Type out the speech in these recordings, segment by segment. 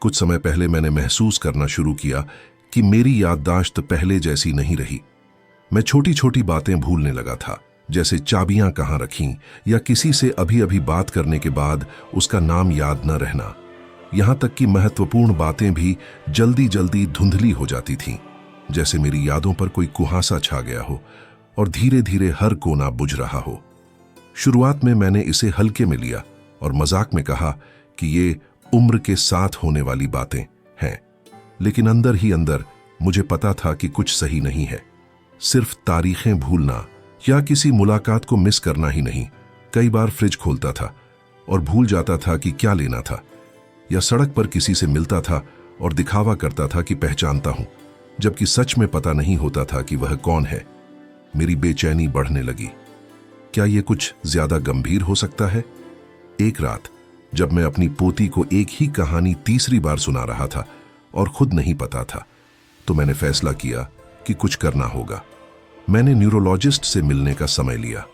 कुछ समय पहले मैंने महसूस करना शुरू किया कि मेरी याददाश्त पहले जैसी नहीं रही। मैं छोटी छोटी बातें भूलने लगा था, जैसे चाबियां कहाँ रखीं या किसी से अभी अभी बात करने के बाद उसका नाम याद न रहना। यहां तक कि महत्वपूर्ण बातें भी जल्दी जल्दी धुंधली हो जाती थीं, जैसे मेरी यादों पर कोई कुहासा छा गया हो और धीरे धीरे हर कोना बुझ रहा हो। शुरुआत में मैंने इसे हल्के में लिया और मजाक में कहा कि ये उम्र के साथ होने वाली बातें हैं, लेकिन अंदर ही अंदर मुझे पता था कि कुछ सही नहीं है। सिर्फ तारीखें भूलना या किसी मुलाकात को मिस करना ही नहीं, कई बार फ्रिज खोलता था और भूल जाता था कि क्या लेना था, या सड़क पर किसी से मिलता था और दिखावा करता था कि पहचानता हूं, जबकि सच में पता नहीं होता था कि वह कौन है। मेरी बेचैनी बढ़ने लगी। क्या यह कुछ ज्यादा गंभीर हो सकता है? एक रात जब मैं अपनी पोती को एक ही कहानी तीसरी बार सुना रहा था और खुद नहीं पता था, तो मैंने फैसला किया कि कुछ करना होगा। मैंने न्यूरोलॉजिस्ट से मिलने का समय लिया।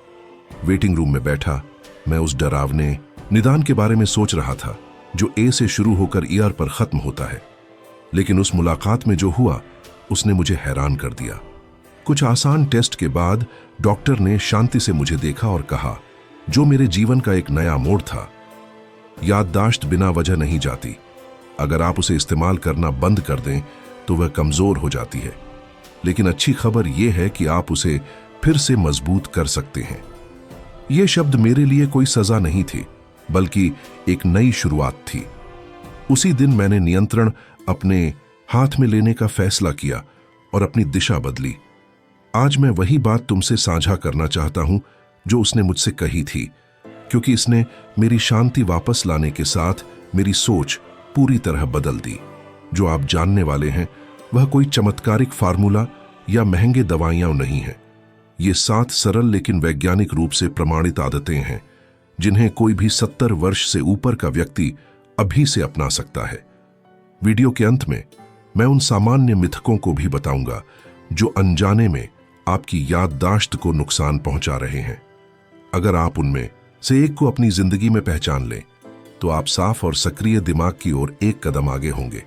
वेटिंग रूम में बैठा मैं उस डरावने निदान के बारे में सोच रहा था जो ए से शुरू होकर ईआर पर खत्म होता है। लेकिन उस मुलाकात में जो हुआ उसने मुझे हैरान कर दिया। कुछ आसान टेस्ट के बाद डॉक्टर ने शांति से मुझे देखा और कहा, जो मेरे जीवन का एक नया मोड़ था। याददाश्त बिना वजह नहीं जाती। अगर आप उसे इस्तेमाल करना बंद कर दें तो वह कमजोर हो जाती है, लेकिन अच्छी खबर यह है कि आप उसे फिर से मजबूत कर सकते हैं। यह शब्द मेरे लिए कोई सजा नहीं थी, बल्कि एक नई शुरुआत थी। उसी दिन मैंने नियंत्रण अपने हाथ में लेने का फैसला किया और अपनी दिशा बदली। आज मैं वही बात तुमसे साझा करना चाहता हूं जो उसने मुझसे कही थी, क्योंकि इसने मेरी शांति वापस लाने के साथ मेरी सोच पूरी तरह बदल दी। जो आप जानने वाले हैं वह कोई चमत्कारिक फार्मूला या महंगे दवाइयां नहीं है। ये 7 सरल लेकिन वैज्ञानिक रूप से प्रमाणित आदतें हैं जिन्हें कोई भी 70 वर्ष से ऊपर का व्यक्ति अभी से अपना सकता है। वीडियो के अंत में मैं उन सामान्य मिथकों को भी बताऊंगा जो अनजाने में आपकी याददाश्त को नुकसान पहुंचा रहे हैं। अगर आप उनमें से एक को अपनी जिंदगी में पहचान लें तो आप साफ और सक्रिय दिमाग की ओर एक कदम आगे होंगे।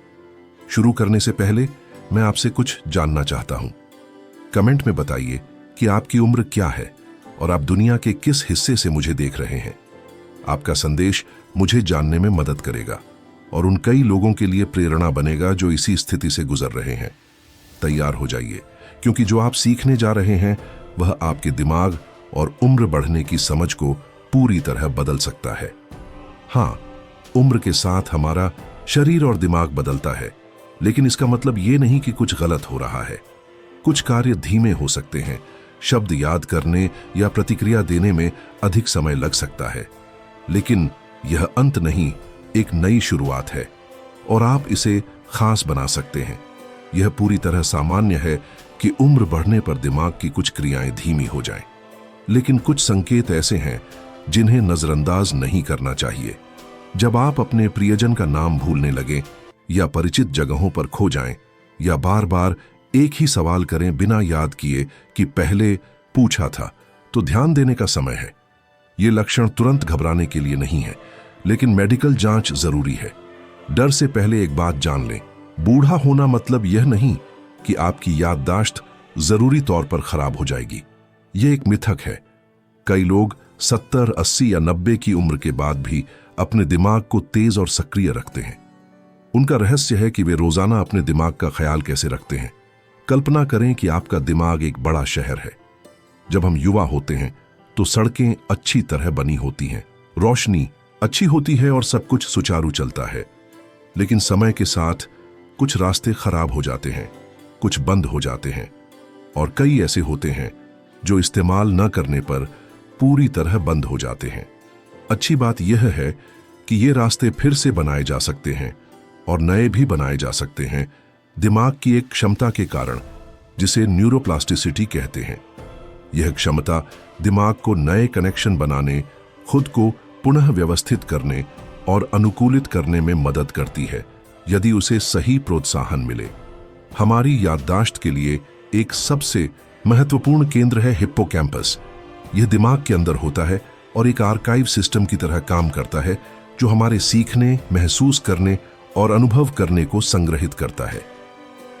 शुरू करने से पहले मैं आपसे कुछ जानना चाहता हूं। कमेंट में बताइए कि आपकी उम्र क्या है और आप दुनिया के किस हिस्से से मुझे देख रहे हैं। आपका संदेश मुझे जानने में मदद करेगा और उन कई लोगों के लिए प्रेरणा बनेगा जो इसी स्थिति से गुजर रहे हैं। तैयार हो जाइए, क्योंकि जो आप सीखने जा रहे हैं वह आपके दिमाग और उम्र बढ़ने की समझ को पूरी तरह बदल सकता है। हाँ, उम्र के साथ हमारा शरीर और दिमाग बदलता है, लेकिन इसका मतलब ये नहीं कि कुछ गलत हो रहा है। कुछ कार्य धीमे हो सकते हैं, शब्द याद करने या प्रतिक्रिया देने में अधिक समय लग सकता है, लेकिन यह अंत नहीं, एक नई शुरुआत है और आप इसे खास बना सकते हैं। यह पूरी तरह सामान्य है कि उम्र बढ़ने पर दिमाग की कुछ क्रियाएं धीमी हो जाएं, लेकिन कुछ संकेत ऐसे हैं जिन्हें नजरअंदाज नहीं करना चाहिए। जब आप अपने प्रियजन का नाम भूलने लगें या परिचित जगहों पर खो जाएं या बार बार एक ही सवाल करें बिना याद किए कि पहले पूछा था, तो ध्यान देने का समय है। ये लक्षण तुरंत घबराने के लिए नहीं है, लेकिन मेडिकल जांच जरूरी है। डर से पहले एक बात जान लें, बूढ़ा होना मतलब यह नहीं कि आपकी याददाश्त जरूरी तौर पर खराब हो जाएगी। यह एक मिथक है। कई लोग 70, 80 या 90 की उम्र के बाद भी अपने दिमाग को तेज और सक्रिय रखते हैं। उनका रहस्य है कि वे रोजाना अपने दिमाग का ख्याल कैसे रखते हैं। कल्पना करें कि आपका दिमाग एक बड़ा शहर है। जब हम युवा होते हैं तो सड़कें अच्छी तरह बनी होती हैं, रोशनी अच्छी होती है और सब कुछ सुचारू चलता है। लेकिन समय के साथ कुछ रास्ते खराब हो जाते हैं, कुछ बंद हो जाते हैं और कई ऐसे होते हैं जो इस्तेमाल न करने पर पूरी तरह बंद हो जाते हैं। अच्छी बात यह है कि ये रास्ते फिर से बनाए जा सकते हैं और नए भी बनाए जा सकते हैं, दिमाग की एक क्षमता के कारण जिसे न्यूरोप्लास्टिसिटी कहते हैं। यह क्षमता दिमाग को नए कनेक्शन बनाने, खुद को पुनः व्यवस्थित करने और अनुकूलित करने में मदद करती है, यदि उसे सही प्रोत्साहन मिले। हमारी याददाश्त के लिए एक सबसे महत्वपूर्ण केंद्र है हिप्पोकैम्पस। यह दिमाग के अंदर होता है और एक आर्काइव सिस्टम की तरह काम करता है जो हमारे सीखने, महसूस करने और अनुभव करने को संग्रहित करता है।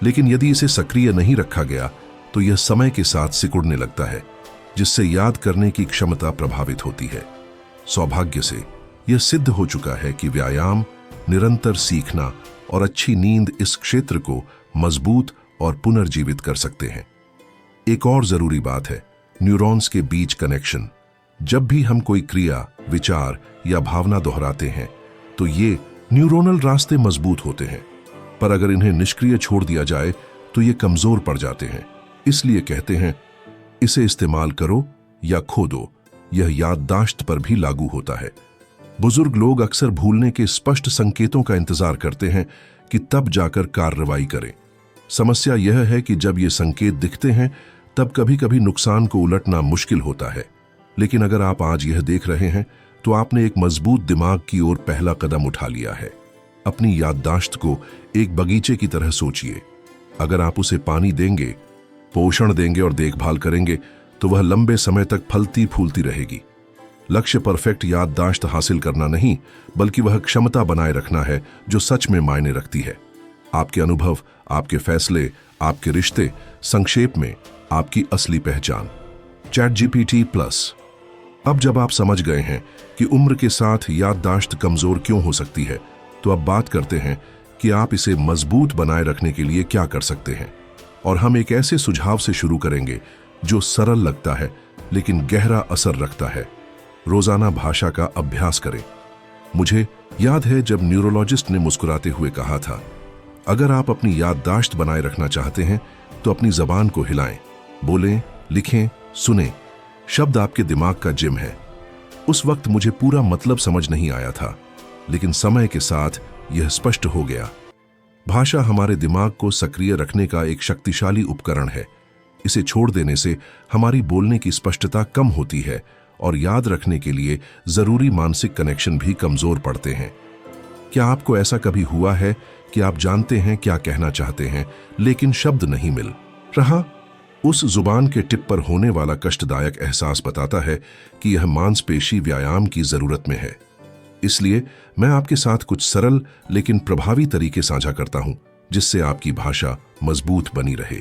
लेकिन यदि इसे सक्रिय नहीं रखा गया तो यह समय के साथ सिकुड़ने लगता है, जिससे याद करने की क्षमता प्रभावित होती है। सौभाग्य से यह सिद्ध हो चुका है कि व्यायाम, निरंतर सीखना और अच्छी नींद इस क्षेत्र को मजबूत और पुनर्जीवित कर सकते हैं। एक और जरूरी बात है न्यूरॉन्स के बीच कनेक्शन। जब भी हम कोई क्रिया, विचार या भावना दोहराते हैं तो ये न्यूरोनल रास्ते मजबूत होते हैं, पर अगर इन्हें निष्क्रिय छोड़ दिया जाए तो ये कमजोर पड़ जाते हैं। इसलिए कहते हैं, इसे इस्तेमाल करो या खो दो। यह याददाश्त पर भी लागू होता है। बुजुर्ग लोग अक्सर भूलने के स्पष्ट संकेतों का इंतजार करते हैं कि तब जाकर कार्रवाई करें। समस्या यह है कि जब ये संकेत दिखते हैं तब कभी कभी नुकसान को उलटना मुश्किल होता है। लेकिन अगर आप आज यह देख रहे हैं तो आपने एक मजबूत दिमाग की ओर पहला कदम उठा लिया है। अपनी याददाश्त को एक बगीचे की तरह सोचिए। अगर आप उसे पानी देंगे, पोषण देंगे और देखभाल करेंगे तो वह लंबे समय तक फलती फूलती रहेगी। लक्ष्य परफेक्ट याददाश्त हासिल करना नहीं, बल्कि वह क्षमता बनाए रखना है जो सच में मायने रखती है। आपके अनुभव, आपके फैसले, आपके रिश्ते, संक्षेप में आपकी असली पहचान। ChatGPT+। अब जब आप समझ गए हैं कि उम्र के साथ याददाश्त कमजोर क्यों हो सकती है, तो अब बात करते हैं कि आप इसे मजबूत बनाए रखने के लिए क्या कर सकते हैं। और हम एक ऐसे सुझाव से शुरू करेंगे जो सरल लगता है लेकिन गहरा असर रखता है। रोजाना भाषा का अभ्यास करें। मुझे याद है जब न्यूरोलॉजिस्ट ने मुस्कुराते हुए कहा था, अगर आप अपनी याददाश्त बनाए रखना चाहते हैं तो अपनी जबान को हिलाएं, बोलें, लिखें, सुनें। शब्द आपके दिमाग का जिम है। उस वक्त मुझे पूरा मतलब समझ नहीं आया था, लेकिन समय के साथ यह स्पष्ट हो गया। भाषा हमारे दिमाग को सक्रिय रखने का एक शक्तिशाली उपकरण है। इसे छोड़ देने से हमारी बोलने की स्पष्टता कम होती है और याद रखने के लिए जरूरी मानसिक कनेक्शन भी कमजोर पड़ते हैं। क्या आपको ऐसा कभी हुआ है कि आप जानते हैं क्या कहना चाहते हैं, लेकिन शब्द नहीं मिल रहा? उस जुबान के टिप पर होने वाला कष्टदायक एहसास बताता है कि यह मांसपेशी व्यायाम की जरूरत में है। इसलिए मैं आपके साथ कुछ सरल लेकिन प्रभावी तरीके साझा करता हूं, जिससे आपकी भाषा मजबूत बनी रहे।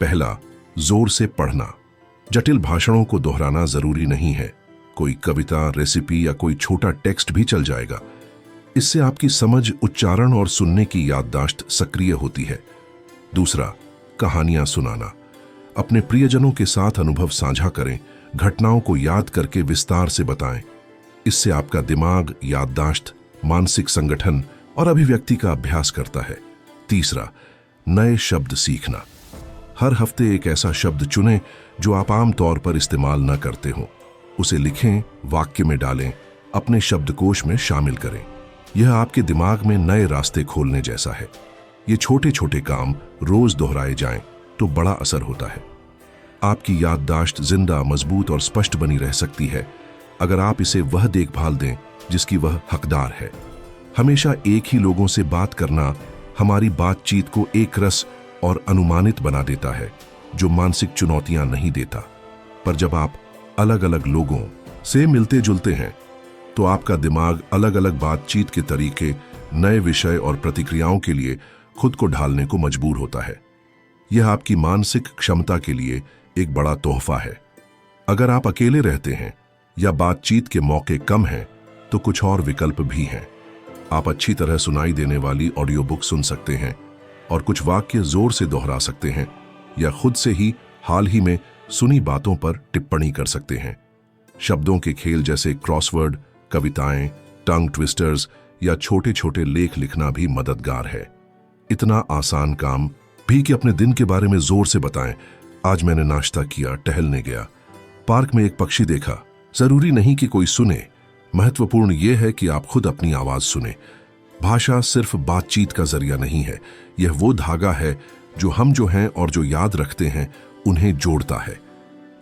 पहला, जोर से पढ़ना। जटिल भाषणों को दोहराना जरूरी नहीं है। कोई कविता, रेसिपी या कोई छोटा टेक्स्ट भी चल जाएगा। इससे आपकी समझ, उच्चारण और सुनने की याददाश्त सक्रिय होती है। दूसरा, कहानियां सुनाना। अपने प्रियजनों के साथ अनुभव साझा करें, घटनाओं को याद करके विस्तार से बताएं। इससे आपका दिमाग याददाश्त, मानसिक संगठन और अभिव्यक्ति का अभ्यास करता है। तीसरा, नए शब्द सीखना। हर हफ्ते एक ऐसा शब्द चुनें जो आप आम तौर पर इस्तेमाल न करते हो। उसे लिखें, वाक्य में डालें, अपने शब्दकोश में शामिल करें। यह आपके दिमाग में नए रास्ते खोलने जैसा है। ये छोटे छोटे काम रोज दोहराए जाएं तो बड़ा असर होता है। आपकी याददाश्त जिंदा, मजबूत और स्पष्ट बनी रह सकती है अगर आप इसे वह देखभाल दें जिसकी वह हकदार है। हमेशा एक ही लोगों से बात करना हमारी बातचीत को एक रस और अनुमानित बना देता है, जो मानसिक चुनौतियां नहीं देता। पर जब आप अलग अलग लोगों से मिलते जुलते हैं तो आपका दिमाग अलग अलग बातचीत के तरीके, नए विषय और प्रतिक्रियाओं के लिए खुद को ढालने को मजबूर होता है। यह आपकी मानसिक क्षमता के लिए एक बड़ा तोहफा है। अगर आप अकेले रहते हैं या बातचीत के मौके कम हैं तो कुछ और विकल्प भी हैं। आप अच्छी तरह सुनाई देने वाली ऑडियो बुक सुन सकते हैं और कुछ वाक्य जोर से दोहरा सकते हैं, या खुद से ही हाल ही में सुनी बातों पर टिप्पणी कर सकते हैं। शब्दों के खेल जैसे क्रॉसवर्ड, कविताएं, टंग ट्विस्टर्स या छोटे छोटे लेख लिखना भी मददगार है। इतना आसान काम भी कि अपने दिन के बारे में जोर से बताएं, आज मैंने नाश्ता किया, टहलने गया, पार्क में एक पक्षी देखा। जरूरी नहीं कि कोई सुने, महत्वपूर्ण यह है कि आप खुद अपनी आवाज सुने। भाषा सिर्फ बातचीत का जरिया नहीं है, यह वो धागा है जो हम जो हैं और जो याद रखते हैं उन्हें जोड़ता है।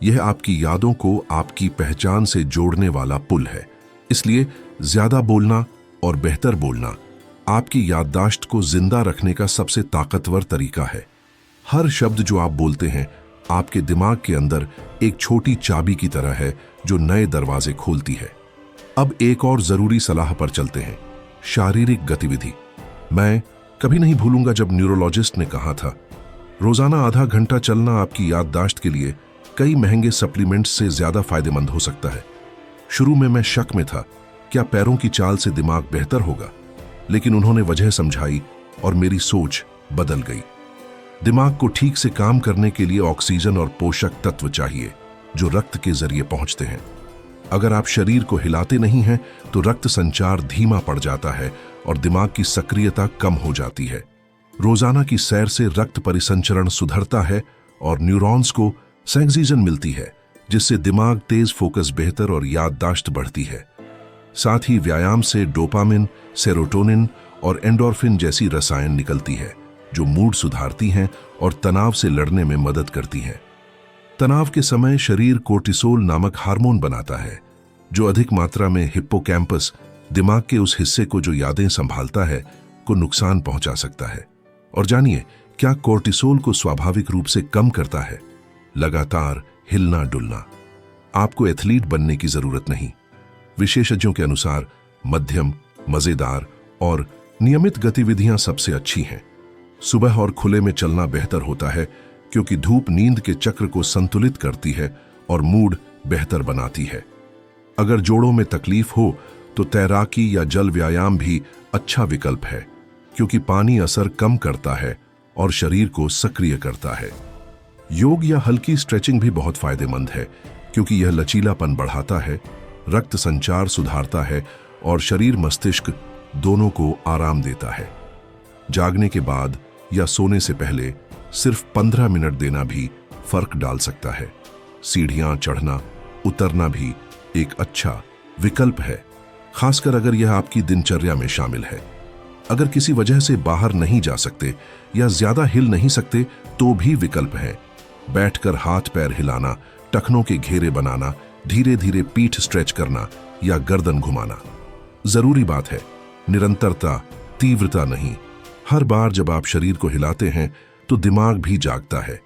यह आपकी यादों को आपकी पहचान से जोड़ने वाला पुल है। इसलिए ज्यादा बोलना और बेहतर बोलना आपकी याददाश्त को जिंदा रखने का सबसे ताकतवर तरीका है। हर शब्द जो आप बोलते हैं आपके दिमाग के अंदर एक छोटी चाबी की तरह है जो नए दरवाजे खोलती है। अब एक और जरूरी सलाह पर चलते हैं, शारीरिक गतिविधि। मैं कभी नहीं भूलूंगा जब न्यूरोलॉजिस्ट ने कहा था, रोजाना आधा घंटा चलना आपकी याददाश्त के लिए कई महंगे सप्लीमेंट्स से ज्यादा फायदेमंद हो सकता है। शुरू में मैं शक में था, क्या पैरों की चाल से दिमाग बेहतर होगा, लेकिन उन्होंने वजह समझाई और मेरी सोच बदल गई। दिमाग को ठीक से काम करने के लिए ऑक्सीजन और पोषक तत्व चाहिए जो रक्त के जरिए पहुंचते हैं। अगर आप शरीर को हिलाते नहीं हैं तो रक्त संचार धीमा पड़ जाता है और दिमाग की सक्रियता कम हो जाती है। रोजाना की सैर से रक्त परिसंचरण सुधरता है और न्यूरॉन्स को ऑक्सीजन मिलती है, जिससे दिमाग तेज, फोकस बेहतर और याददाश्त बढ़ती है। साथ ही व्यायाम से डोपामिन, सेरोटोनिन और एंडोर्फिन जैसी रसायन निकलती है जो मूड सुधारती हैं और तनाव से लड़ने में मदद करती हैं। तनाव के समय शरीर कोर्टिसोल नामक हार्मोन बनाता है जो अधिक मात्रा में हिप्पोकैम्पस, दिमाग के उस हिस्से को जो यादें संभालता है, को नुकसान पहुंचा सकता है। और जानिए क्या कोर्टिसोल को स्वाभाविक रूप से कम करता है? लगातार हिलना डुलना। आपको एथलीट बनने की जरूरत नहीं। विशेषज्ञों के अनुसार मध्यम, मजेदार और नियमित गतिविधियां सबसे अच्छी हैं। सुबह और खुले में चलना बेहतर होता है क्योंकि धूप नींद के चक्र को संतुलित करती है और मूड बेहतर बनाती है। अगर जोड़ों में तकलीफ हो तो तैराकी या जल व्यायाम भी अच्छा विकल्प है क्योंकि पानी असर कम करता है और शरीर को सक्रिय करता है। योग या हल्की स्ट्रेचिंग भी बहुत फायदेमंद है क्योंकि यह लचीलापन बढ़ाता है, रक्त संचार सुधारता है और शरीर मस्तिष्क दोनों को आराम देता है। जागने के बाद या सोने से पहले सिर्फ 15 मिनट देना भी फर्क डाल सकता है। सीढ़ियां चढ़ना उतरना भी एक अच्छा विकल्प है, खासकर अगर यह आपकी दिनचर्या में शामिल है। अगर किसी वजह से बाहर नहीं जा सकते या ज्यादा हिल नहीं सकते तो भी विकल्प है। बैठकर हाथ पैर हिलाना, टखनों के घेरे बनाना, धीरे धीरे पीठ स्ट्रेच करना या गर्दन घुमाना। जरूरी बात है निरंतरता, तीव्रता नहीं। हर बार जब आप शरीर को हिलाते हैं तो दिमाग भी जागता है।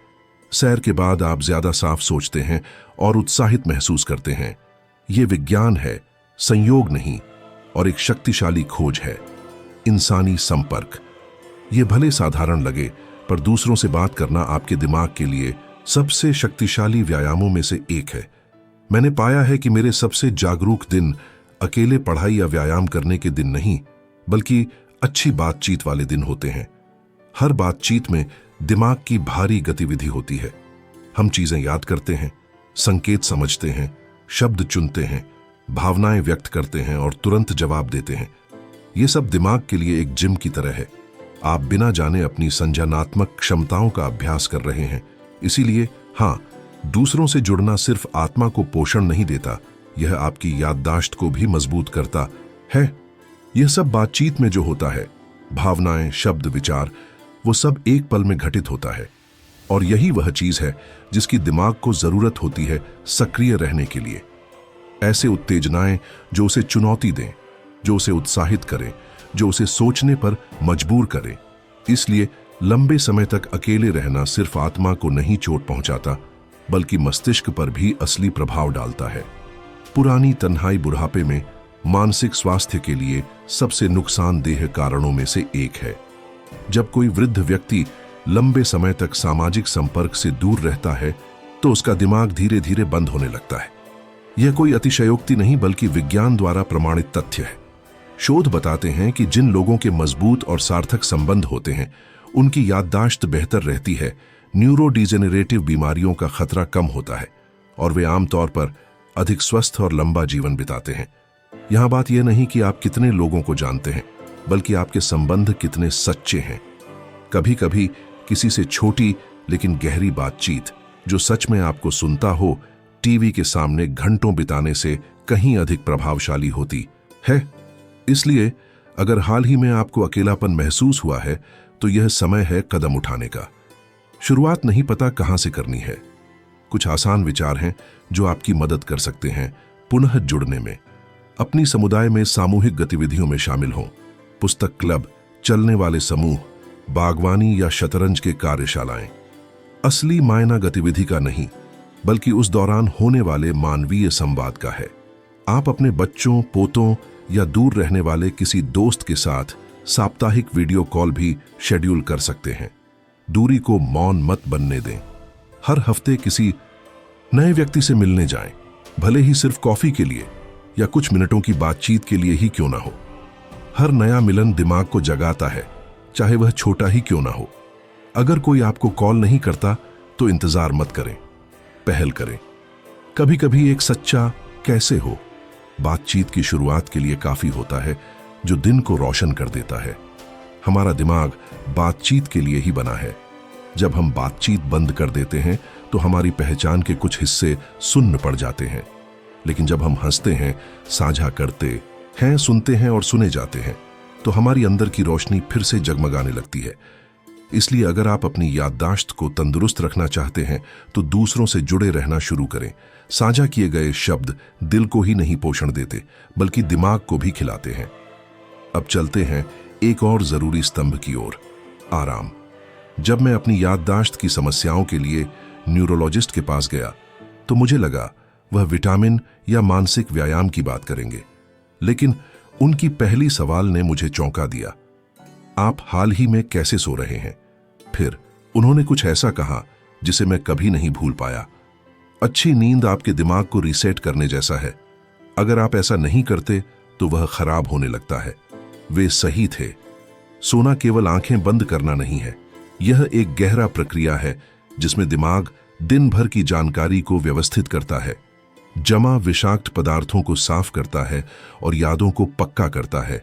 सैर के बाद आप ज्यादा साफ सोचते हैं और उत्साहित महसूस करते हैं। यह विज्ञान है, संयोग नहीं, और एक शक्तिशाली खोज है। इंसानी संपर्क। यह भले साधारण लगे पर दूसरों से बात करना आपके दिमाग के लिए सबसे शक्तिशाली व्यायामों में से एक है। मैंने पाया है कि मेरे सबसे जागरूक दिन अकेले पढ़ाई या व्यायाम करने के दिन नहीं, बल्कि अच्छी बातचीत वाले दिन होते हैं। हर बातचीत में दिमाग की भारी गतिविधि होती है। हम चीजें याद करते हैं, संकेत समझते हैं, शब्द चुनते हैं, भावनाएं व्यक्त करते हैं और तुरंत जवाब देते हैं। यह सब दिमाग के लिए एक जिम की तरह है। आप बिना जाने अपनी संज्ञानात्मक क्षमताओं का अभ्यास कर रहे हैं। इसीलिए हाँ, दूसरों से जुड़ना सिर्फ आत्मा को पोषण नहीं देता, यह आपकी याददाश्त को भी मजबूत करता है। यह सब बातचीत में जो होता है, भावनाएं, शब्द, विचार, वो सब एक पल में घटित होता है। और यही वह चीज है जिसकी दिमाग को जरूरत होती है सक्रिय रहने के लिए। ऐसे उत्तेजनाएं जो उसे चुनौती दें, जो उसे उत्साहित करें, जो उसे सोचने पर मजबूर करें। इसलिए लंबे समय तक अकेले रहना सिर्फ आत्मा को नहीं चोट पहुंचाता, बल्कि मस्तिष्क पर भी असली प्रभाव डालता है। पुरानी तन्हाई बुढ़ापे में मानसिक स्वास्थ्य के लिए सबसे नुकसानदेह कारणों में से एक है। जब कोई वृद्ध व्यक्ति लंबे समय तक सामाजिक संपर्क से दूर रहता है तो उसका दिमाग धीरे धीरे बंद होने लगता है। यह कोई अतिशयोक्ति नहीं, बल्कि विज्ञान द्वारा प्रमाणित तथ्य है। शोध बताते हैं कि जिन लोगों के मजबूत और सार्थक संबंध होते हैं उनकी याददाश्त बेहतर रहती है, न्यूरोडिजेनरेटिव बीमारियों का खतरा कम होता है और वे आमतौर पर अधिक स्वस्थ और लंबा जीवन बिताते हैं। यहां बात यह नहीं कि आप कितने लोगों को जानते हैं, बल्कि आपके संबंध कितने सच्चे हैं। कभी कभी किसी से छोटी लेकिन गहरी बातचीत जो सच में आपको सुनता हो, टीवी के सामने घंटों बिताने से कहीं अधिक प्रभावशाली होती है। इसलिए अगर हाल ही में आपको अकेलापन महसूस हुआ है तो यह समय है कदम उठाने का। शुरुआत नहीं पता कहां से करनी है। कुछ आसान विचार हैं जो आपकी मदद कर सकते हैं पुनः जुड़ने में। अपनी समुदाय में सामूहिक गतिविधियों में शामिल हों। पुस्तक क्लब, चलने वाले समूह, बागवानी या शतरंज के कार्यशालाएं। असली मायना गतिविधि का नहीं, बल्कि उस दौरान होने वाले मानवीय संवाद का है। आप अपने बच्चों, पोतों या दूर रहने वाले किसी दोस्त के साथ साप्ताहिक वीडियो कॉल भी शेड्यूल कर सकते हैं। दूरी को मौन मत बनने दें। हर हफ्ते किसी नए व्यक्ति से मिलने जाएं, भले ही सिर्फ कॉफी के लिए या कुछ मिनटों की बातचीत के लिए ही क्यों ना हो। हर नया मिलन दिमाग को जगाता है, चाहे वह छोटा ही क्यों ना हो। अगर कोई आपको कॉल नहीं करता तो इंतजार मत करें, पहल करें। कभी कभी एक सच्चा कैसे हो बातचीत की शुरुआत के लिए काफी होता है, जो दिन को रोशन कर देता है। हमारा दिमाग बातचीत के लिए ही बना है। जब हम बातचीत बंद कर देते हैं तो हमारी पहचान के कुछ हिस्से सुन्न पड़ जाते हैं। लेकिन जब हम हंसते हैं, साझा करते हैं, सुनते हैं और सुने जाते हैं, तो हमारी अंदर की रोशनी फिर से जगमगाने लगती है। इसलिए अगर आप अपनी याददाश्त को तंदुरुस्त रखना चाहते हैं तो दूसरों से जुड़े रहना शुरू करें। साझा किए गए शब्द दिल को ही नहीं पोषण देते, बल्कि दिमाग को भी खिलाते हैं। अब चलते हैं एक और जरूरी स्तंभ की ओर, आराम। जब मैं अपनी याददाश्त की समस्याओं के लिए न्यूरोलॉजिस्ट के पास गया तो मुझे लगा वह विटामिन या मानसिक व्यायाम की बात करेंगे, लेकिन उनकी पहली सवाल ने मुझे चौंका दिया। आप हाल ही में कैसे सो रहे हैं? फिर उन्होंने कुछ ऐसा कहा जिसे मैं कभी नहीं भूल पाया। अच्छी नींद आपके दिमाग को रीसेट करने जैसा है। अगर आप ऐसा नहीं करते तो वह खराब होने लगता है। वे सही थे। सोना केवल आंखें बंद करना नहीं है, यह एक गहरा प्रक्रिया है जिसमें दिमाग दिन भर की जानकारी को व्यवस्थित करता है, जमा विषाक्त पदार्थों को साफ करता है और यादों को पक्का करता है।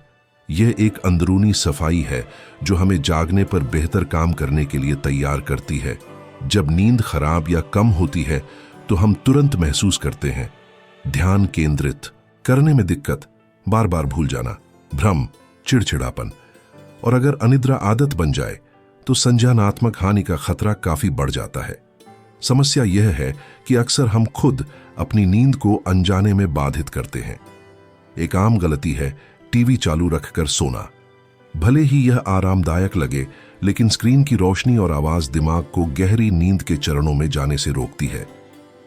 यह एक अंदरूनी सफाई है जो हमें जागने पर बेहतर काम करने के लिए तैयार करती है। जब नींद खराब या कम होती है तो हम तुरंत महसूस करते हैं ध्यान केंद्रित करने में दिक्कत, बार बार भूल जाना, भ्रम, चिड़चिड़ापन। और अगर अनिद्रा आदत बन जाए तो संज्ञानात्मक हानि का खतरा काफी बढ़ जाता है। समस्या यह है कि अक्सर हम खुद अपनी नींद को अनजाने में बाधित करते हैं। एक आम गलती है टीवी चालू रखकर सोना। भले ही यह आरामदायक लगे, लेकिन स्क्रीन की रोशनी और आवाज दिमाग को गहरी नींद के चरणों में जाने से रोकती है।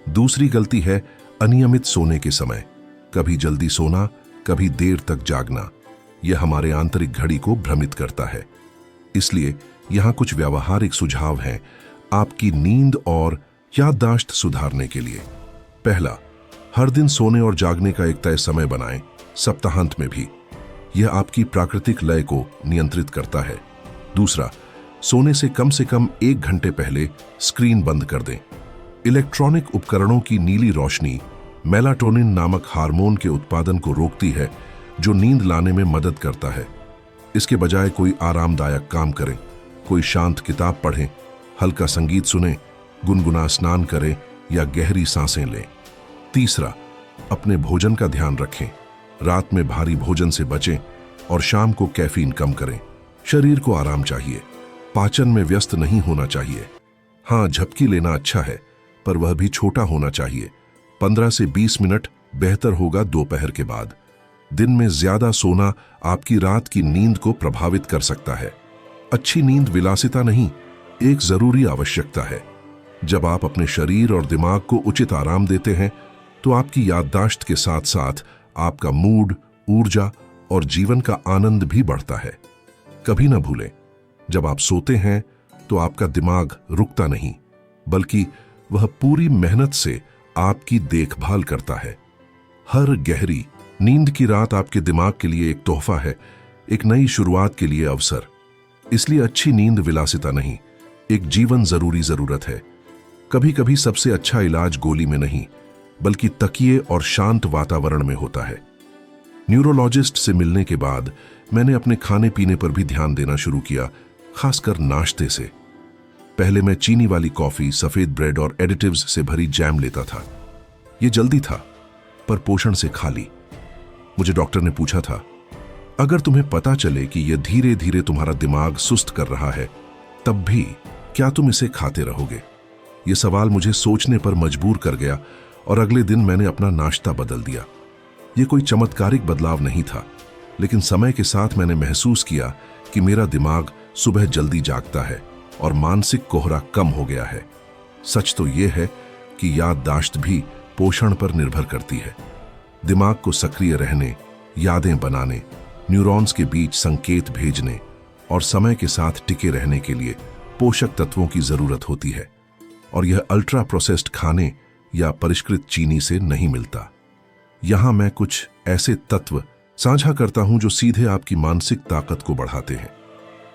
दूसरी गलती है अनियमित सोने के समय। कभी जल्दी सोना, कभी देर तक जागना। यह हमारे आंतरिक घड़ी को भ्रमित करता है। इसलिए यहां कुछ व्यावहारिक सुझाव हैं आपकी नींद और याददाश्त सुधारने के लिए। पहला, हर दिन सोने और जागने का एक तय समय बनाएं, सप्ताहांत में भी। यह आपकी प्राकृतिक लय को नियंत्रित करता है। दूसरा, सोने से कम 1 घंटे पहले स्क्रीन बंद कर दें। इलेक्ट्रॉनिक उपकरणों की नीली रोशनी मेलाटोनिन नामक हार्मोन के उत्पादन को रोकती है, जो नींद लाने में मदद करता है। इसके बजाय कोई आरामदायक काम करें, कोई शांत किताब पढ़ें, हल्का संगीत सुनें, गुनगुना स्नान करें या गहरी सांसें लें। तीसरा, अपने भोजन का ध्यान रखें। रात में भारी भोजन से बचें और शाम को कैफीन कम करें। शरीर को आराम चाहिए, पाचन में व्यस्त नहीं होना चाहिए। हाँ, झपकी लेना अच्छा है, पर वह भी छोटा होना चाहिए। 15 से 20 मिनट बेहतर होगा दोपहर के बाद। दिन में ज्यादा सोना आपकी रात की नींद को प्रभावित कर सकता है। अच्छी नींद विलासिता नहीं, एक जरूरी आवश्यकता है। जब आप अपने शरीर और दिमाग को उचित आराम देते हैं तो आपकी याददाश्त के साथ साथ आपका मूड, ऊर्जा और जीवन का आनंद भी बढ़ता है। कभी ना भूलें, जब आप सोते हैं तो आपका दिमाग रुकता नहीं, बल्कि वह पूरी मेहनत से आपकी देखभाल करता है। हर गहरी नींद की रात आपके दिमाग के लिए एक तोहफा है, एक नई शुरुआत के लिए अवसर। इसलिए अच्छी नींद विलासिता नहीं, एक जीवन जरूरी जरूरत है। कभी कभी सबसे अच्छा इलाज गोली में नहीं, बल्कि तकिए और शांत वातावरण में होता है। न्यूरोलॉजिस्ट से मिलने के बाद मैंने अपने खाने पीने पर भी ध्यान देना शुरू किया, खासकर नाश्ते से। पहले मैं चीनी वाली कॉफी, सफेद ब्रेड और एडिटिव्स से भरी जैम लेता था। यह जल्दी था, पर पोषण से खाली। मुझे डॉक्टर ने पूछा था, अगर तुम्हें पता चले कि यह धीरे धीरे तुम्हारा दिमाग सुस्त कर रहा है, तब भी क्या तुम इसे खाते रहोगे? यह सवाल मुझे सोचने पर मजबूर कर गया और अगले दिन मैंने अपना नाश्ता बदल दिया। यह कोई चमत्कारिक बदलाव नहीं था, लेकिन समय के साथ मैंने महसूस किया कि मेरा दिमाग सुबह जल्दी जागता है और मानसिक कोहरा कम हो गया है। सच तो यह है कि याददाश्त भी पोषण पर निर्भर करती है। दिमाग को सक्रिय रहने, यादें बनाने न्यूरॉन्स के बीच संकेत भेजने और समय के साथ टिके रहने के लिए पोषक तत्वों की जरूरत होती है, और यह अल्ट्रा प्रोसेस्ड खाने या परिष्कृत चीनी से नहीं मिलता। यहां मैं कुछ ऐसे तत्व साझा करता हूं जो सीधे आपकी मानसिक ताकत को बढ़ाते हैं।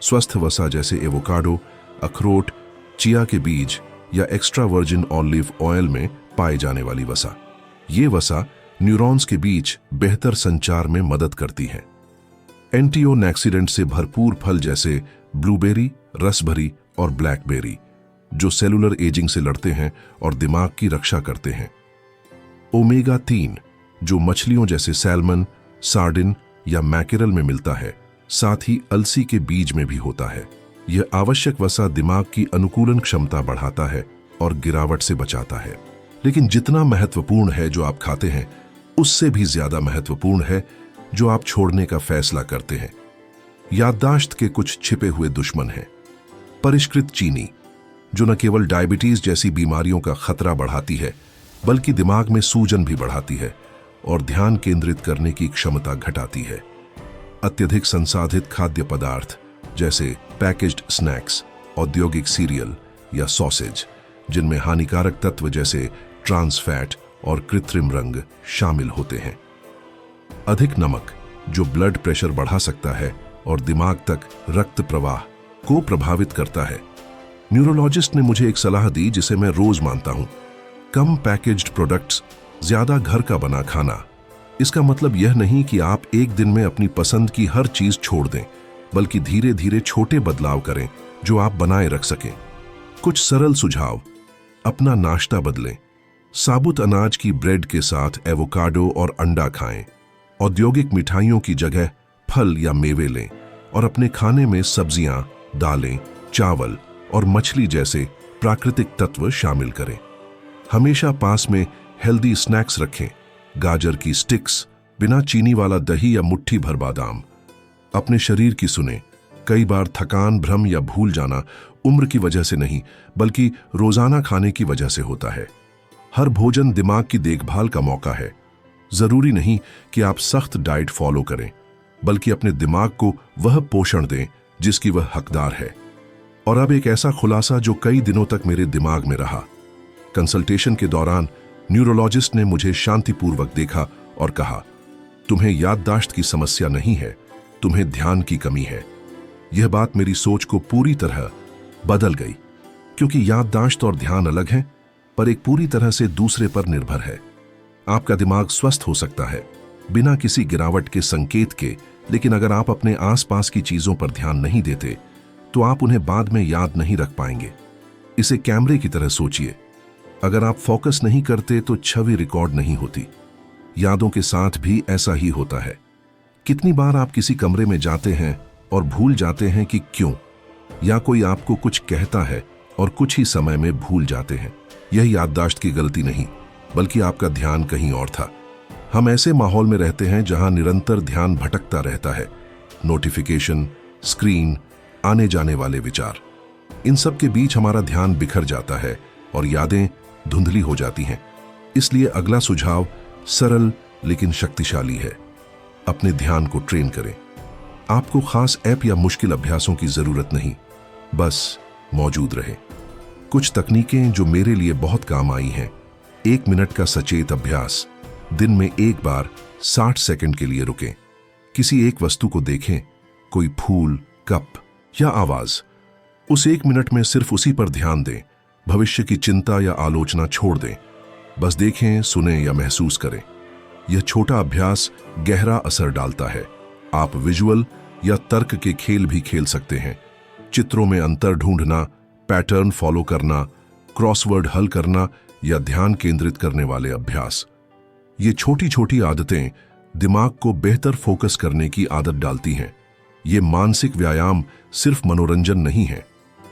स्वस्थ वसा जैसे एवोकाडो, अखरोट, चिया के बीज या एक्स्ट्रा वर्जिन ऑलिव ऑयल में पाए जाने वाली वसा। ये वसा न्यूरॉन्स के बीच बेहतर संचार में मदद करती है। एंटीऑक्सीडेंट से भरपूर फल जैसे ब्लूबेरी, रसभरी और ब्लैकबेरी जो सेलुलर एजिंग से लड़ते हैं और दिमाग की रक्षा करते हैं। ओमेगा 3 जो मछलियों जैसे सैल्मन, सार्डिन या मैकेरल में मिलता है, साथ ही अलसी के बीज में भी होता है। यह आवश्यक वसा दिमाग की अनुकूलन क्षमता बढ़ाता है और गिरावट से बचाता है। लेकिन जितना महत्वपूर्ण है जो आप खाते हैं, उससे भी ज्यादा महत्वपूर्ण है जो आप छोड़ने का फैसला करते हैं। याददाश्त के कुछ छिपे हुए दुश्मन हैं। परिष्कृत चीनी जो न केवल डायबिटीज जैसी बीमारियों का खतरा बढ़ाती है, बल्कि दिमाग में सूजन भी बढ़ाती है और ध्यान केंद्रित करने की क्षमता घटाती है। अत्यधिक संसाधित खाद्य पदार्थ जैसे पैकेज्ड स्नैक्स, औद्योगिक सीरियल या सॉसेज जिनमें हानिकारक तत्व जैसे ट्रांस फैट और कृत्रिम रंग शामिल होते हैं। अधिक नमक जो ब्लड प्रेशर बढ़ा सकता है और दिमाग तक रक्त प्रवाह को प्रभावित करता है। न्यूरोलॉजिस्ट ने मुझे एक सलाह दी जिसे मैं रोज मानता हूं। कम पैकेज्ड प्रोडक्ट्स, ज्यादा घर का बना खाना। इसका मतलब यह नहीं कि आप एक दिन में अपनी पसंद की हर चीज छोड़ दें, बल्कि धीरे धीरे छोटे बदलाव करें जो आप बनाए रख सकें। कुछ सरल सुझाव: अपना नाश्ता बदलें। साबुत अनाज की ब्रेड के साथ एवोकाडो और अंडा खाएं। औद्योगिक मिठाइयों की जगह फल या मेवे लें और अपने खाने में सब्जियां, दालें, चावल और मछली जैसे प्राकृतिक तत्व शामिल करें। हमेशा पास में हेल्दी स्नैक्स रखें। गाजर की स्टिक्स, बिना चीनी वाला दही या मुट्ठी भर बादाम। अपने शरीर की सुने। कई बार थकान, भ्रम या भूल जाना उम्र की वजह से नहीं, बल्कि रोजाना खाने की वजह से होता है। हर भोजन दिमाग की देखभाल का मौका है। जरूरी नहीं कि आप सख्त डाइट फॉलो करें, बल्कि अपने दिमाग को वह पोषण दें जिसकी वह हकदार है। और अब एक ऐसा खुलासा जो कई दिनों तक मेरे दिमाग में रहा। कंसल्टेशन के दौरान न्यूरोलॉजिस्ट ने मुझे शांतिपूर्वक देखा और कहा, तुम्हें याददाश्त की समस्या नहीं है, तुम्हें ध्यान की कमी है। यह बात मेरी सोच को पूरी तरह बदल गई, क्योंकि याददाश्त और ध्यान अलग हैं, पर एक पूरी तरह से दूसरे पर निर्भर है। आपका दिमाग स्वस्थ हो सकता है बिना किसी गिरावट के संकेत के, लेकिन अगर आप अपने आसपास की चीजों पर ध्यान नहीं देते तो आप उन्हें बाद में याद नहीं रख पाएंगे। इसे कैमरे की तरह सोचिए। अगर आप फोकस नहीं करते तो छवि रिकॉर्ड नहीं होती। यादों के साथ भी ऐसा ही होता है। कितनी बार आप किसी कमरे में जाते हैं और भूल जाते हैं कि क्यों, या कोई आपको कुछ कहता है और कुछ ही समय में भूल जाते हैं। यह याददाश्त की गलती नहीं, बल्कि आपका ध्यान कहीं और था। हम ऐसे माहौल में रहते हैं जहां निरंतर ध्यान भटकता रहता है। नोटिफिकेशन, स्क्रीन, आने जाने वाले विचार, इन सब के बीच हमारा ध्यान बिखर जाता है और यादें धुंधली हो जाती हैं। इसलिए अगला सुझाव सरल लेकिन शक्तिशाली है। अपने ध्यान को ट्रेन करें। आपको खास ऐप या मुश्किल अभ्यासों की जरूरत नहीं, बस मौजूद रहें। कुछ तकनीकें जो मेरे लिए बहुत काम आई हैं। 1 मिनट का सचेत अभ्यास। दिन में एक बार 60 सेकंड के लिए रुकें। किसी एक वस्तु को देखें, कोई फूल, कप या आवाज। उस 1 मिनट में सिर्फ उसी पर ध्यान दें। भविष्य की चिंता या आलोचना छोड़ दें। बस देखें, सुने या महसूस करें। यह छोटा अभ्यास गहरा असर डालता है। आप विजुअल या तर्क के खेल भी खेल सकते हैं। चित्रों में अंतर ढूंढना, पैटर्न फॉलो करना, क्रॉसवर्ड हल करना या ध्यान केंद्रित करने वाले अभ्यास। ये छोटी छोटी आदतें दिमाग को बेहतर फोकस करने की आदत डालती हैं। ये मानसिक व्यायाम सिर्फ मनोरंजन नहीं है।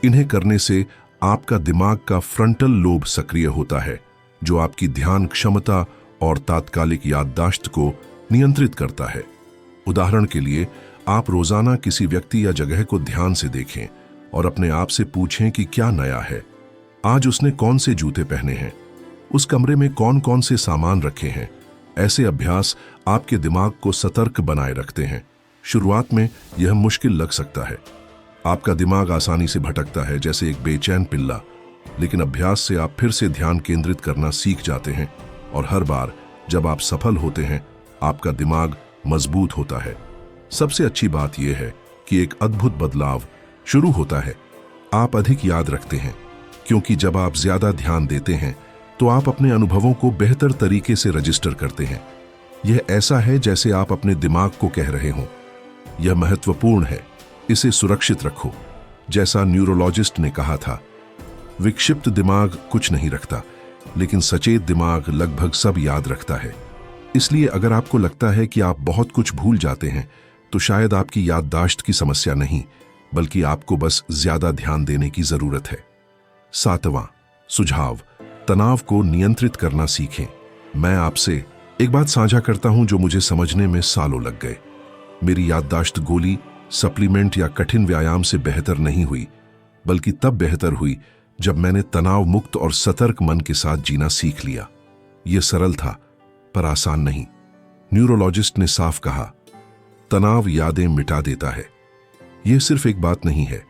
इन्हें करने से आपका दिमाग का फ्रंटल लोब सक्रिय होता है, जो आपकी ध्यान क्षमता और तात्कालिक याददाश्त को नियंत्रित करता है। उदाहरण के लिए, आप रोजाना किसी व्यक्ति या जगह को ध्यान से देखें और अपने आप से पूछें कि क्या नया है। आज उसने कौन से जूते पहने हैं, उस कमरे में कौन कौन से सामान रखे हैं। ऐसे अभ्यास आपके दिमाग को सतर्क बनाए रखते हैं, शुरुआत में यह मुश्किल लग सकता है। आपका दिमाग आसानी से भटकता है जैसे एक बेचैन पिल्ला, लेकिन अभ्यास से आप फिर से ध्यान केंद्रित करना सीख जाते हैं और हर बार जब आप सफल होते हैं आपका दिमाग मजबूत होता है। सबसे अच्छी बात यह है कि एक अद्भुत बदलाव शुरू होता है। आप अधिक याद रखते हैं, क्योंकि जब आप ज्यादा ध्यान देते हैं तो आप अपने अनुभवों को बेहतर तरीके से रजिस्टर करते हैं। यह ऐसा है जैसे आप अपने दिमाग को कह रहे हों, यह महत्वपूर्ण है, इसे सुरक्षित रखो। जैसा न्यूरोलॉजिस्ट ने कहा था, विक्षिप्त दिमाग कुछ नहीं रखता, लेकिन सचेत दिमाग लगभग सब याद रखता है। इसलिए अगर आपको लगता है कि आप बहुत कुछ भूल जाते हैं, तो शायद आपकी याददाश्त की समस्या नहीं, बल्कि आपको बस ज्यादा ध्यान देने की जरूरत है। 7वां सुझाव, तनाव को नियंत्रित करना सीखें। मैं आपसे एक बात साझा करता हूं जो मुझे समझने में सालों लग गए। मेरी याददाश्त गोली, सप्लीमेंट या कठिन व्यायाम से बेहतर नहीं हुई, बल्कि तब बेहतर हुई जब मैंने तनाव मुक्त और सतर्क मन के साथ जीना सीख लिया। यह सरल था, पर आसान नहीं। न्यूरोलॉजिस्ट ने साफ कहा, तनाव यादें मिटा देता है। यह सिर्फ एक बात नहीं है।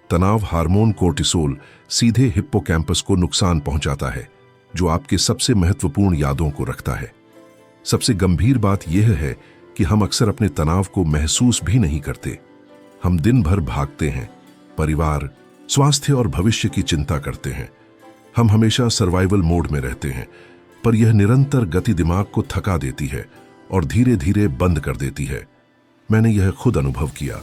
तनाव हार्मोन कोर्टिसोल सीधे हिप्पोकैम्पस को नुकसान पहुंचाता है, जो आपके सबसे महत्वपूर्ण यादों को रखता है। सबसे गंभीर बात यह है कि हम अक्सर अपने तनाव को महसूस भी नहीं करते। हम दिन भर भागते हैं, परिवार, स्वास्थ्य और भविष्य की चिंता करते हैं। हम हमेशा सर्वाइवल मोड में रहते हैं, पर यह निरंतर गति दिमाग को थका देती है और धीरे धीरे बंद कर देती है। मैंने यह खुद अनुभव किया।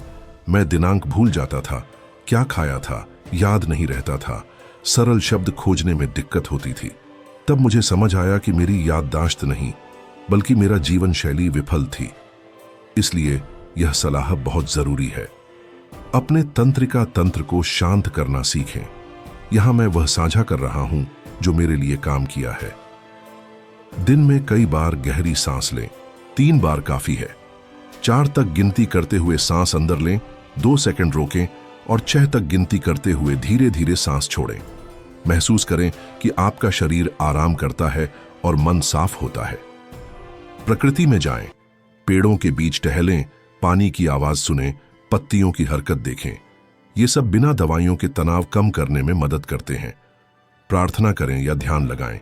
मैं दिनांक भूल जाता था, क्या खाया था याद नहीं रहता था, सरल शब्द खोजने में दिक्कत होती थी। तब मुझे समझ आया कि मेरी याददाश्त नहीं, बल्कि मेरा जीवन शैली विफल थी। इसलिए यह सलाह बहुत जरूरी है। अपने तंत्रिका तंत्र को शांत करना सीखें। यहां मैं वह साझा कर रहा हूं जो मेरे लिए काम किया है। दिन में कई बार गहरी सांस लें, 3 बार काफी है। 4 तक गिनती करते हुए सांस अंदर लें, 2 सेकंड रोकें और 6 तक गिनती करते हुए धीरे धीरे सांस छोड़ें। महसूस करें कि आपका शरीर आराम करता है और मन साफ होता है। प्रकृति में जाएं, पेड़ों के बीच टहलें, पानी की आवाज सुनें, पत्तियों की हरकत देखें। ये सब बिना दवाइयों के तनाव कम करने में मदद करते हैं। प्रार्थना करें या ध्यान लगाएं,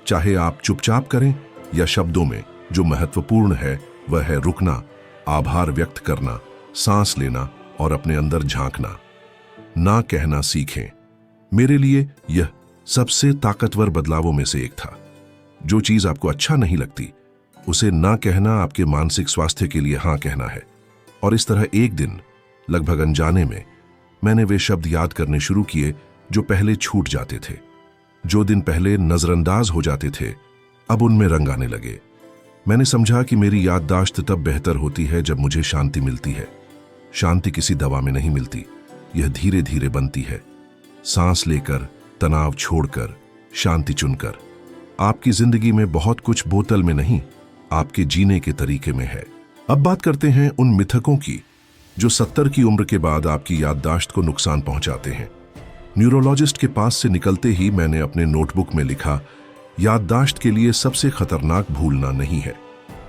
चाहे आप चुपचाप करें या शब्दों में। जो महत्वपूर्ण है वह है रुकना, आभार व्यक्त करना, सांस लेना और अपने अंदर झांकना। ना कहना सीखें। मेरे लिए यह सबसे ताकतवर बदलावों में से एक था। जो चीज आपको अच्छा नहीं लगती, उसे ना कहना आपके मानसिक स्वास्थ्य के लिए हाँ कहना है। और इस तरह एक दिन, लगभग अनजाने में, मैंने वे शब्द याद करने शुरू किए जो पहले छूट जाते थे। जो दिन पहले नजरअंदाज हो जाते थे, अब उनमें रंग आने लगे। मैंने समझा कि मेरी याददाश्त तब बेहतर होती है जब मुझे शांति मिलती है। शांति किसी दवा में नहीं मिलती, यह धीरे धीरे बनती है। सांस लेकर, तनाव छोड़कर, शांति चुनकर। आपकी जिंदगी में बहुत कुछ बोतल में नहीं, आपके जीने के तरीके में है। अब बात करते हैं उन मिथकों की जो 70 की उम्र के बाद आपकी याददाश्त को नुकसान पहुंचाते हैं। न्यूरोलॉजिस्ट के पास से निकलते ही मैंने अपने नोटबुक में लिखा, याददाश्त के लिए सबसे खतरनाक भूलना नहीं है,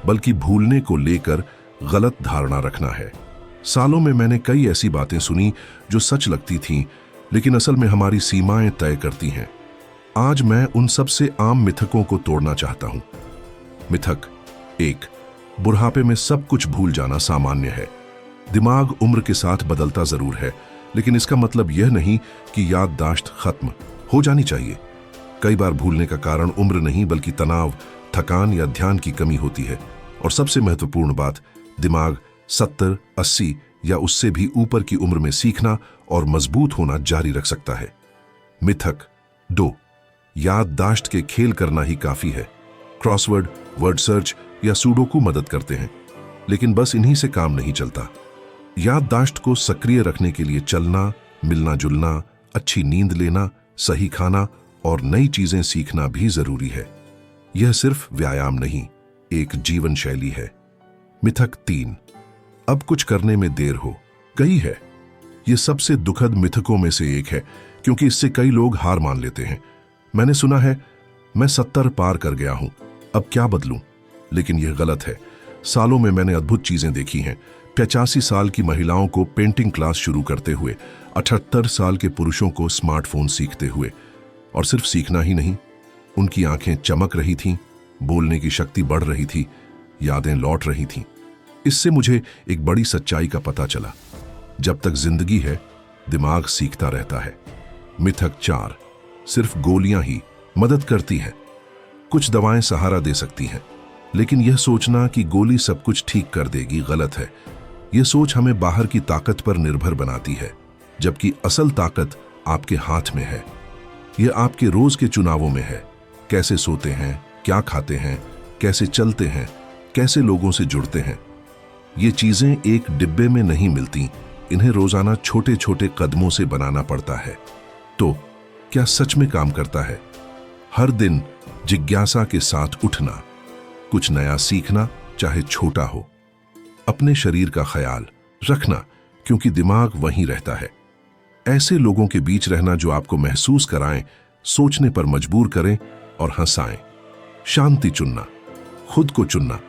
बल्कि भूलने को लेकर गलत धारणा रखना है। सालों में मैंने कई ऐसी बातें सुनी जो सच लगती थीं, लेकिन असल में हमारी सीमाएं तय करती हैं। आज मैं उन सबसे आम मिथकों को तोड़ना चाहता हूं। मिथक 1, बुढ़ापे में सब कुछ भूल जाना सामान्य है। दिमाग उम्र के साथ बदलता जरूर है, लेकिन इसका मतलब यह नहीं कि याददाश्त खत्म हो जानी चाहिए। कई बार भूलने का कारण उम्र नहीं, बल्कि तनाव, थकान या ध्यान की कमी होती है। और सबसे महत्वपूर्ण बात, दिमाग 70, 80 या उससे भी ऊपर की उम्र में सीखना और मजबूत होना जारी रख सकता है। मिथक 2, याददाश्त के खेल करना ही काफी है। क्रॉसवर्ड, वर्ड सर्च या सुडोकू मदद करते हैं, लेकिन बस इन्हीं से काम नहीं चलता। याददाश्त को सक्रिय रखने के लिए चलना, मिलना जुलना, अच्छी नींद लेना, सही खाना और नई चीजें सीखना भी जरूरी है। यह सिर्फ व्यायाम नहीं, एक जीवन शैली है। मिथक 3, अब कुछ करने में देर हो गई है। यह सबसे दुखद मिथकों में से एक है, क्योंकि इससे कई लोग हार मान लेते हैं। मैंने सुना है, मैं 70 पार कर गया हूं, अब क्या बदलूं? लेकिन यह गलत है। सालों में मैंने अद्भुत चीजें देखी हैं। 85 साल की महिलाओं को पेंटिंग क्लास शुरू करते हुए, 78 साल के पुरुषों को स्मार्टफोन सीखते हुए। और सिर्फ सीखना ही नहीं, उनकी आंखें चमक रही थीं, बोलने की शक्ति बढ़ रही थी, यादें लौट रही थीं। इससे मुझे एक बड़ी सच्चाई का पता चला। जब तक जिंदगी है, दिमाग सीखता रहता है। मिथक 4, सिर्फ गोलियां ही मदद करती हैं। कुछ दवाएं सहारा दे सकती हैं, लेकिन यह सोचना कि गोली सब कुछ ठीक कर देगी गलत है। यह सोच हमें बाहर की ताकत पर निर्भर बनाती है, जबकि असल ताकत आपके हाथ में है। यह आपके रोज के चुनावों में है। कैसे सोते हैं, क्या खाते हैं, कैसे चलते हैं, कैसे लोगों से जुड़ते हैं। ये चीजें एक डिब्बे में नहीं मिलती, इन्हें रोजाना छोटे छोटे कदमों से बनाना पड़ता है। तो क्या सच में काम करता है? हर दिन जिज्ञासा के साथ उठना, कुछ नया सीखना, चाहे छोटा हो। अपने शरीर का ख्याल रखना, क्योंकि दिमाग वहीं रहता है। ऐसे लोगों के बीच रहना जो आपको महसूस कराएं, सोचने पर मजबूर करें और हंसाएं। शांति चुनना, खुद को चुनना।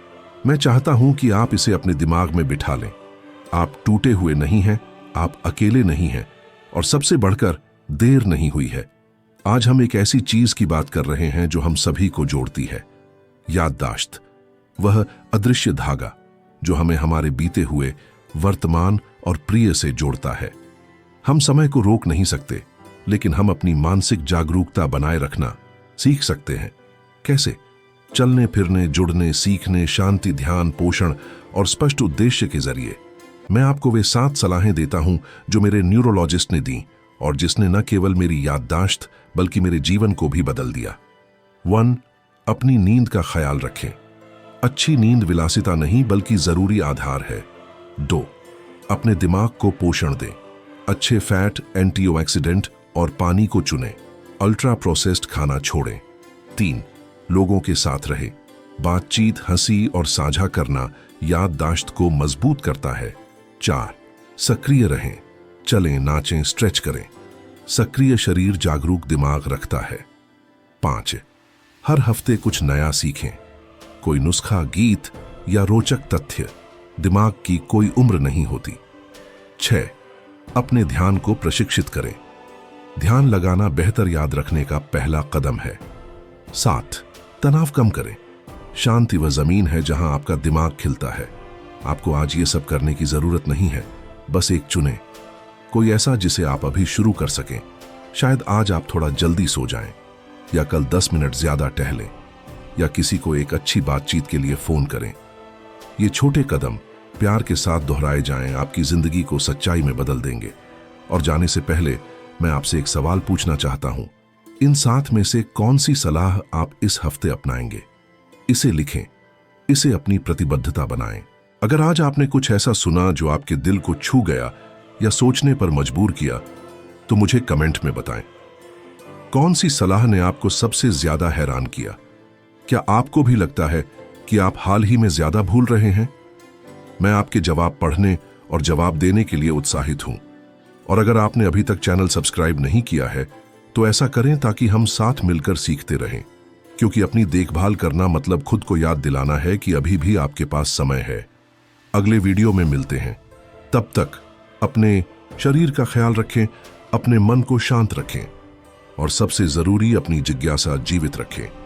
मैं चाहता हूं कि आप इसे अपने दिमाग में बिठा लें। आप टूटे हुए नहीं हैं, आप अकेले नहीं हैं, और सबसे बढ़कर देर नहीं हुई है। आज हम एक ऐसी चीज की बात कर रहे हैं जो हम सभी को जोड़ती है, याददाश्त। वह अदृश्य धागा जो हमें हमारे बीते हुए, वर्तमान और प्रिय से जोड़ता है। हम समय को रोक नहीं सकते, लेकिन हम अपनी मानसिक जागरूकता बनाए रखना सीख सकते हैं। कैसे? चलने फिरने, जुड़ने, सीखने, शांति, ध्यान, पोषण और स्पष्ट उद्देश्य के जरिए। मैं आपको वे 7 सलाहें देता हूं जो मेरे न्यूरोलॉजिस्ट ने दी, और जिसने न केवल मेरी याददाश्त बल्कि मेरे जीवन को भी बदल दिया। 1. अपनी नींद का ख्याल रखें। अच्छी नींद विलासिता नहीं बल्कि जरूरी आधार है। 2. अपने दिमाग को पोषण दें। अच्छे फैट, एंटीऑक्सीडेंट और पानी को चुनें। अल्ट्रा प्रोसेस्ड खाना छोड़ें। 3. लोगों के साथ रहे। बातचीत, हंसी और साझा करना याददाश्त को मजबूत करता है। 4. सक्रिय रहें। चलें, नाचें, स्ट्रेच करें। सक्रिय शरीर जागरूक दिमाग रखता है। 5. हर हफ्ते कुछ नया सीखें। कोई नुस्खा, गीत या रोचक तथ्य। दिमाग की कोई उम्र नहीं होती। 6. अपने ध्यान को प्रशिक्षित करें। ध्यान लगाना बेहतर याद रखने का पहला कदम है। 7. तनाव कम करें। शांति वह जमीन है जहां आपका दिमाग खिलता है। आपको आज ये सब करने की जरूरत नहीं है, बस एक चुनें, कोई ऐसा जिसे आप अभी शुरू कर सकें। शायद आज आप थोड़ा जल्दी सो जाएं, या कल 10 मिनट ज्यादा टहलें, या किसी को एक अच्छी बातचीत के लिए फोन करें। ये छोटे कदम प्यार के साथ दोहराए जाएं, आपकी जिंदगी को सच्चाई में बदल देंगे। और जाने से पहले मैं आपसे एक सवाल पूछना चाहता हूं। इन 7 में से कौन सी सलाह आप इस हफ्ते अपनाएंगे? इसे लिखें, इसे अपनी प्रतिबद्धता बनाएं। अगर आज आपने कुछ ऐसा सुना जो आपके दिल को छू गया या सोचने पर मजबूर किया, तो मुझे कमेंट में बताएं। कौन सी सलाह ने आपको सबसे ज्यादा हैरान किया? क्या आपको भी लगता है कि आप हाल ही में ज्यादा भूल रहे हैं? मैं आपके जवाब पढ़ने और जवाब देने के लिए उत्साहित हूं। और अगर आपने अभी तक चैनल सब्सक्राइब नहीं किया है, तो ऐसा करें ताकि हम साथ मिलकर सीखते रहें। क्योंकि अपनी देखभाल करना मतलब खुद को याद दिलाना है कि अभी भी आपके पास समय है। अगले वीडियो में मिलते हैं। तब तक अपने शरीर का ख्याल रखें, अपने मन को शांत रखें, और सबसे जरूरी अपनी जिज्ञासा जीवित रखें।